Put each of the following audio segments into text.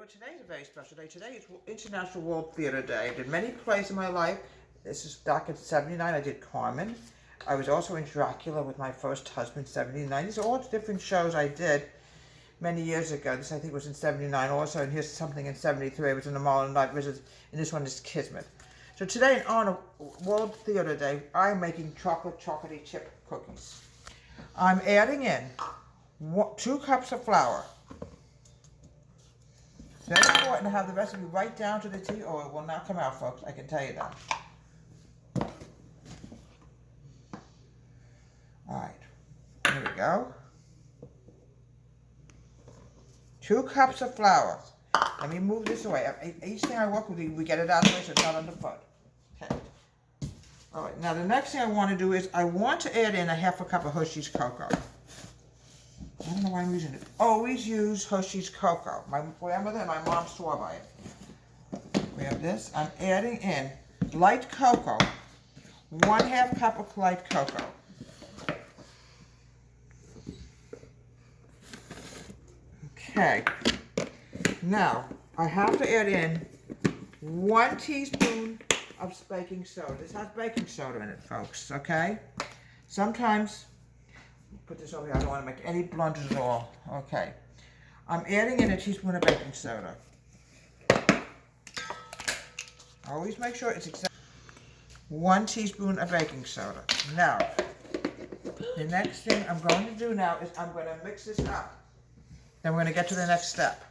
but today is a very special day. Today is International World Theater Day. I did many plays in my life. This is back in '79. I did Carmen. I was also in Dracula with my first husband, '79. These are all different shows I did many years ago. This, I think, was in '79 also, and here's something in '73. I was in the Marlin Night Visit, and this one is Kismet. So today, in honor of World Theater Day, I'm making chocolatey chip cookies. I'm adding in 2 cups of flour. Very important to have the recipe right down to the T or it will not come out, folks. I can tell you that. Alright, here we go. 2 cups of flour. Let me move this away. Each thing I work with, we get it out of the way so it's not underfoot. Okay. Alright, now the next thing I want to do is I want to add in a 1/2 cup of Hershey's cocoa. I don't know why I'm using it. Always use Hershey's cocoa. My grandmother and my mom swore by it. We have this. I'm adding in light cocoa. 1/2 cup of light cocoa. Okay. Now, I have to add in 1 teaspoon of baking soda. This has baking soda in it, folks, okay? Sometimes, put this over here, I don't want to make any blunders at all. Okay. I'm adding in a teaspoon of baking soda. Always make sure it's exactly 1 teaspoon of baking soda. Now, the next thing I'm going to do now is I'm going to mix this up. Then we're going to get to the next step.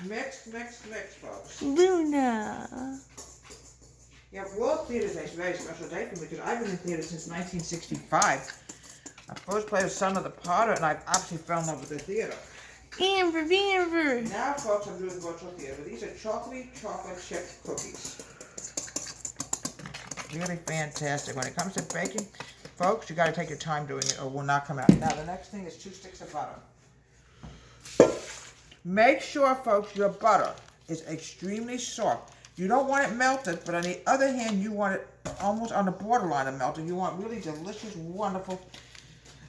Mix, mix, mix, folks. Luna. Yeah, World Theater Day is a very special day for me because I've been in theater since 1965. I first played the son of the Potter, and I've absolutely fell in love with the theater. Amber. Now, folks, I'm doing virtual theater. These are chocolate chip cookies. Really fantastic. When it comes to baking, folks, you got to take your time doing it or it will not come out. Now, the next thing is 2 sticks of butter. Make sure, folks, your butter is extremely soft. You don't want it melted, but on the other hand, you want it almost on the borderline of melting. You want really delicious, wonderful,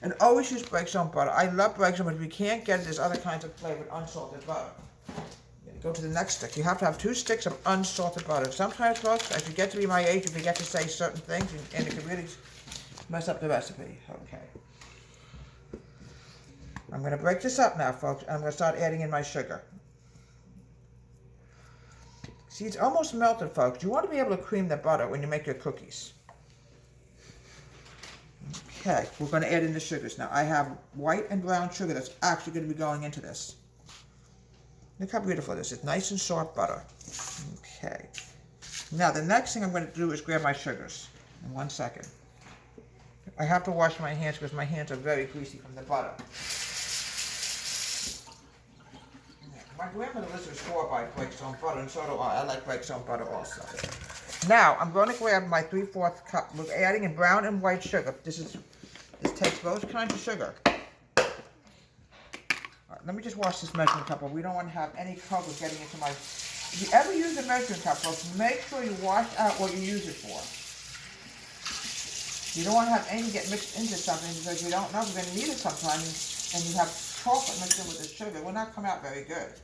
and always use Breakstone butter. I love Breakstone, but if you can't get it, there's other kinds of flavored unsalted butter. Go to the next stick. You have to have 2 sticks of unsalted butter. Sometimes, folks, as you get to be my age, you forget to say certain things, and it can really mess up the recipe. Okay. I'm going to break this up now, folks, and I'm going to start adding in my sugar. See, it's almost melted, folks. You want to be able to cream the butter when you make your cookies. Okay, we're going to add in the sugars now. I have white and brown sugar that's actually going to be going into this. Look how beautiful this is. It's nice and soft butter. Okay. Now, the next thing I'm going to do is grab my sugars. In 1 second. I have to wash my hands because my hands are very greasy from the butter. My grandmother lives in store by Breakstone butter, and so do I. I like Breakstone butter also. Now, I'm going to grab my 3/4 cup. We're adding in brown and white sugar. This takes both kinds of sugar. All right, let me just wash this measuring cup. We don't want to have any cocoa getting into my... If you ever use a measuring cup, folks, make sure you wash out what you use it for. You don't want to have anything get mixed into something because you don't know if you're going to need it sometime, and you have chocolate mixed in with the sugar. It will not come out very good.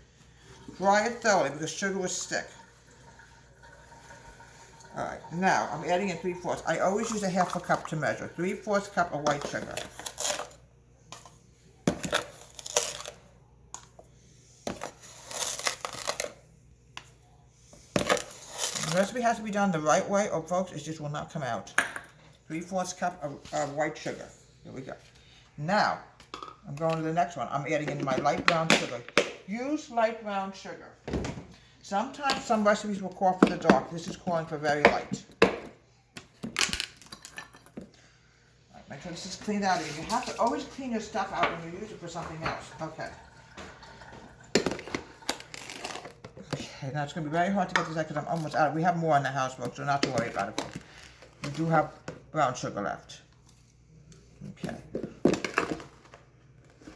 Dry it thoroughly because sugar will stick. Alright, now I'm adding in 3/4. I always use a 1/2 cup to measure. 3/4 cup of white sugar. The recipe has to be done the right way or, folks, it just will not come out. 3/4 cup of white sugar. Here we go. Now, I'm going to the next one. I'm adding in my light brown sugar. Use light brown sugar. Sometimes some recipes will call for the dark. This is calling for very light. Right, make sure this is cleaned out again. You have to always clean your stuff out when you use it for something else. Okay. Okay, now it's going to be very hard to get this out because I'm almost out. We have more in the house, folks, so not to worry about it. We do have brown sugar left. Okay.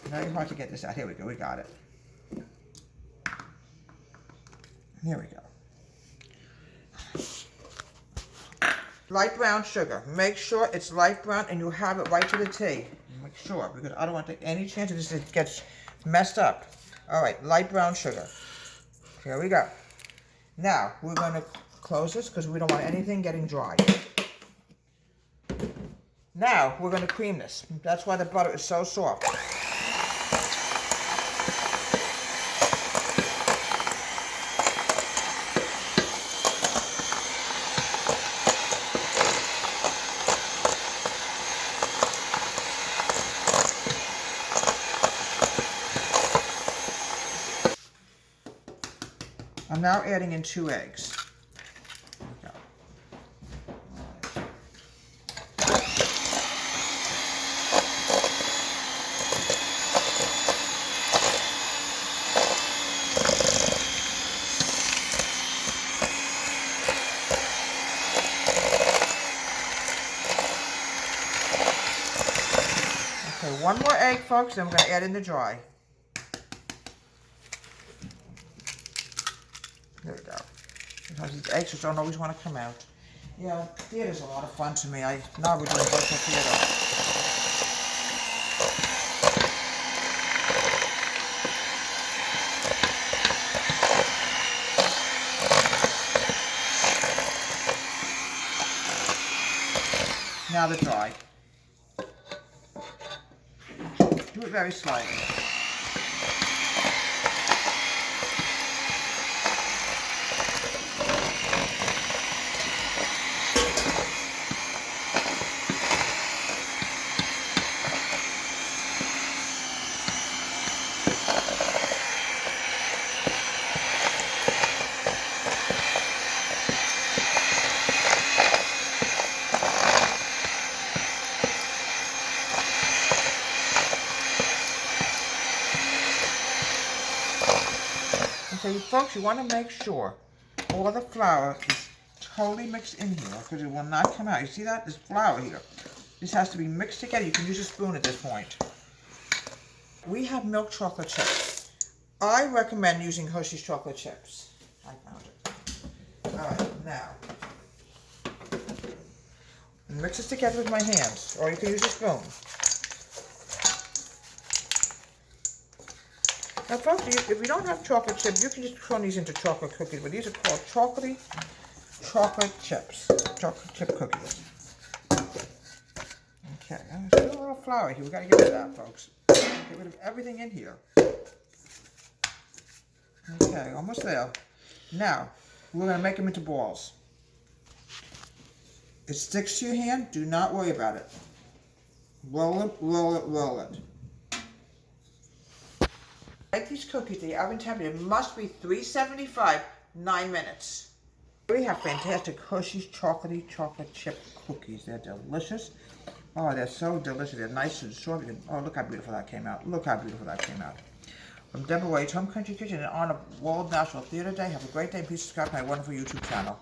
Very hard to get this out. Here we go. We got it. Here we go. Light brown sugar. Make sure it's light brown and you have it right to the T. Make sure, because I don't want to take any chance of this that it gets messed up. All right, light brown sugar. Here we go. Now, we're going to close this because we don't want anything getting dry. Now, we're going to cream this. That's why the butter is so soft. I'm now adding in 2 eggs. Okay, 1 more egg, folks, then we're going to add in the dry. There we go. Because these eggs just don't always want to come out. Yeah, theater's a lot of fun to me. Now we're doing virtual theater. Now the dry. Do it very slightly. So folks, you want to make sure all the flour is totally mixed in here because it will not come out. You see that? There's flour here. This has to be mixed together. You can use a spoon at this point. We have milk chocolate chips. I recommend using Hershey's chocolate chips. I found it. All right, now. Mix this together with my hands, or you can use a spoon. Now folks, if you don't have chocolate chips, you can just turn these into chocolate cookies, but these are called chocolate chips, chocolate chip cookies. Okay, there's still a little flour here. We got to get rid of that, folks. Get rid of everything in here. Okay, almost there. Now, we're going to make them into balls. It sticks to your hand. Do not worry about it. Roll it, roll it, roll it. Make these cookies, the oven temperature must be 375, 9 minutes. We have fantastic Hershey's chocolate chip cookies. They're delicious. Oh, they're so delicious. They're nice and soft. Oh, look how beautiful that came out. Look how beautiful that came out. From Deborah Wade's Home Country Kitchen in honor of World National Theater Day. Have a great day. Please subscribe to my wonderful YouTube channel.